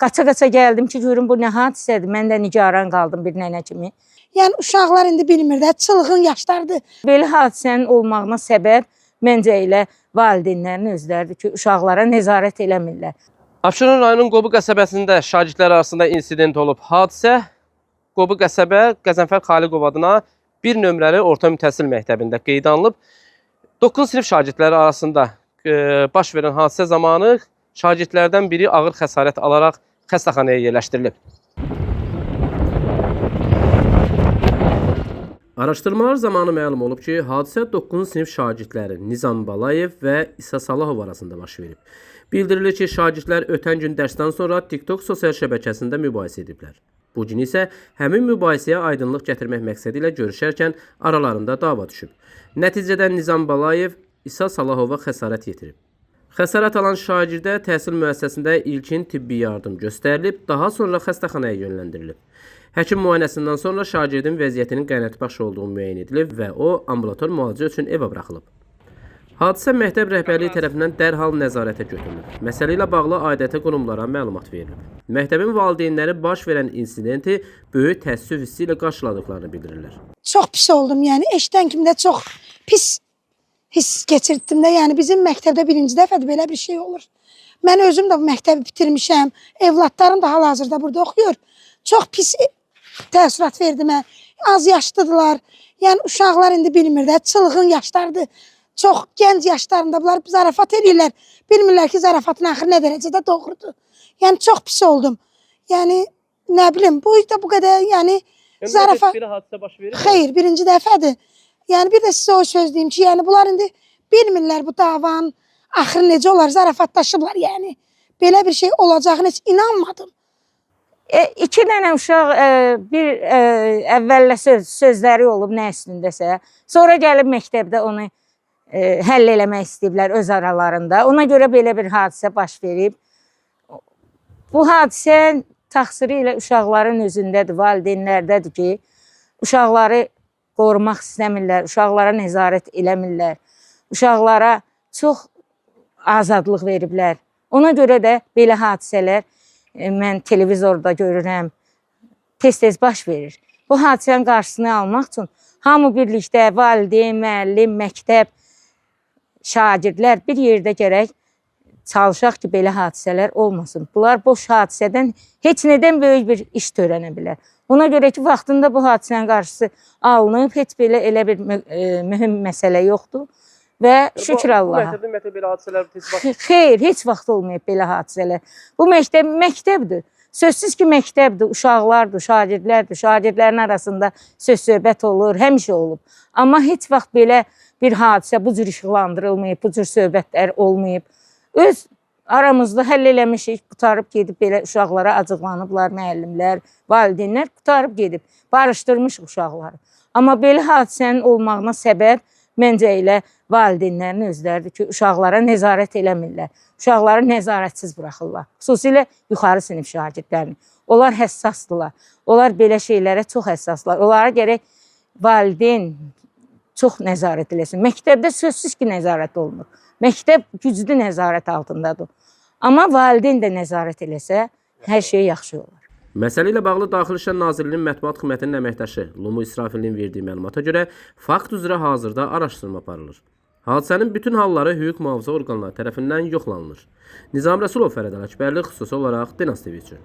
Qaça-qaça gəldim ki, görüm bu nə hadisədir. Mən də nigaran qaldım bir nənə kimi. Yəni uşaqlar indi bilmir də, çılğın yaşlardır. Belə hadisənin olmağına səbəb məncə elə valideynlərin özləridir ki, uşaqlara nəzarət eləmirlər. Abşeron rayonunun Qobu qəsəbəsində şagirdlər arasında insident olub. Hadisə Qobu qəsəbə Qəzənfər Xaliqov adına 1 nömrəli orta mütəhsil məktəbində qeydə alınıb. 9 sinif şagirdləri arasında baş verən hadisə zamanı şagirdlərdən biri ağır xəsarət alaraq xəstəxanaya yerləşdirilib. Araşdırmalar zamanı məlum olub ki, hadisə 9 sinif şagirdləri Nizam Balayev və İsa Salahov arasında baş verib. Bildirilir ki, şagirdlər ötən gün dərsdən sonra TikTok sosial şəbəkəsində mübahisə ediblər. Bu gün isə həmin mübahisəyə aydınlıq gətirmək məqsədi ilə görüşərkən aralarında dava düşüb. Nəticədə Nizam Balayev İsa Salahova xəsarət yetirib. Xəsarət alan şagirdə təhsil müəssisəsində ilkin tibbi yardım göstərilib, daha sonra xəstəxanaya yönləndirilib. Həkim müayinəsindən sonra şagirdin vəziyyətinin qənaətbəxş olduğu müəyyən edilib və o, ambulator müalicə üçün evə buraxılıb. Hadisə məktəb rəhbərliyi tərəfindən dərhal nəzarətə götürülüb. Məsələ ilə bağlı aidiyyatı qurumlara məlumat verilib. Məktəbin valideynləri baş verən insidenti böyük təəssüf hissi ilə qarşıladıqlarını bildirirlər. Çox pis oldum, yəni eşidən kimi də çox pis hiss keçirtdim də. Yəni bizim məktəbdə birinci dəfədir belə bir şey olur. Mən özüm də bu məktəbi bitirmişəm, evlatlarım da hal-hazırda burada oxuyur. Çox pis təəssürat verdi mən. Az yaşlıdırlar. Yəni uşaqlar indi bilmir də, çılğın yaşlardır. Çox gənc yaşlarında bunlar zarafat edirlər. Bilmirlər ki, zarafatın axırı nə dərəcədə doğrudur. Yəni çox pis oldum. Yəni nə bilim, bu da bu qədər, yəni zarafat. Bir hadisə baş verir mi? Xeyr, birinci dəfədir. Yəni bir də sizə o söz deyim ki, yəni bunlar indi bilmirlər bu davanın axırı necə olar, zarafatlaşıblar yəni. Belə bir şey olacağına heç inanmadım. 2 dənə uşaq bir əvvəllə sözləri olub nə üstündəsə. Sonra gəlib məktəbdə onu həll eləmək istəyiblər öz aralarında. Ona görə belə bir hadisə baş verib. Bu hadisə təqsiri ilə uşaqların özündədir, valideynlərdədir ki, uşaqları qorumaq istəmirlər, uşaqlara nəzarət eləmirlər, uşaqlara çox azadlıq veriblər. Ona görə də belə hadisələr mən televizorda görürəm, tez-tez baş verir. Bu hadisənin qarşısını almaq üçün hamı birlikdə, valideyn, müəllim, məktəb, şagirdlər bir yerdə gərək çalışaq ki, belə hadisələr olmasın. Bunlar boş hadisədən heç nədən böyük bir iş törənə bilər. Ona görə ki, vaxtında bu hadisənin qarşısı alınıb, heç belə elə bir mühüm məsələ yoxdur. Və şükür Allaha. Bu məktəbdə belə hadisələr tez baş verir. Xeyr, heç vaxt olmayıb belə hadisələr. Bu məktəbdir. Sözsüz ki, məktəbdir, uşaqlardır, şagirdlərdir. Şagirdlərin arasında söz-söhbət olur, həmişə olub. Amma heç vaxt belə bir hadisə bu cür işıqlandırılmayıb, bu cür söhbətlər olmayıb. Öz aramızda həll eləmişik, qutarıb gedib belə uşaqlara acıqlanıblar, müəllimlər, valideynlər qutarıb gedib, barışdırmışıq uşaqları. Amma belə hadisənin olmağına səbəb məncə elə valideynlərin özləridir ki, uşaqlara nəzarət eləmirlər. Uşaqları nəzarətsiz buraxırlar. Xüsusilə yuxarı sinif şagirdlərini. Onlar həssasdırlar. Onlar belə şeylərə çox həssasdırlar. Onlara gərək valideyn çox nəzarət eləsin. Məktəbdə sözsüz ki, nəzarət olunur. Məktəb güclü nəzarət altındadır. Amma valideyn də nəzarət eləsə, hər şey yaxşı olar. Məsələ ilə bağlı Daxili İşlər Nazirliyinin Mətbuat Xidmətinin əməkdaşı Lumu İsrafilin verdiyi məlumata görə fakt üzrə hazırda araşdırma aparılır. Hadisənin bütün halları hüquq mühafizə orqanları tərəfindən yoxlanılır. Nizam Rəsulov, Fərəd Ələkbərli, xüsusi olaraq Dinaz TV üçün.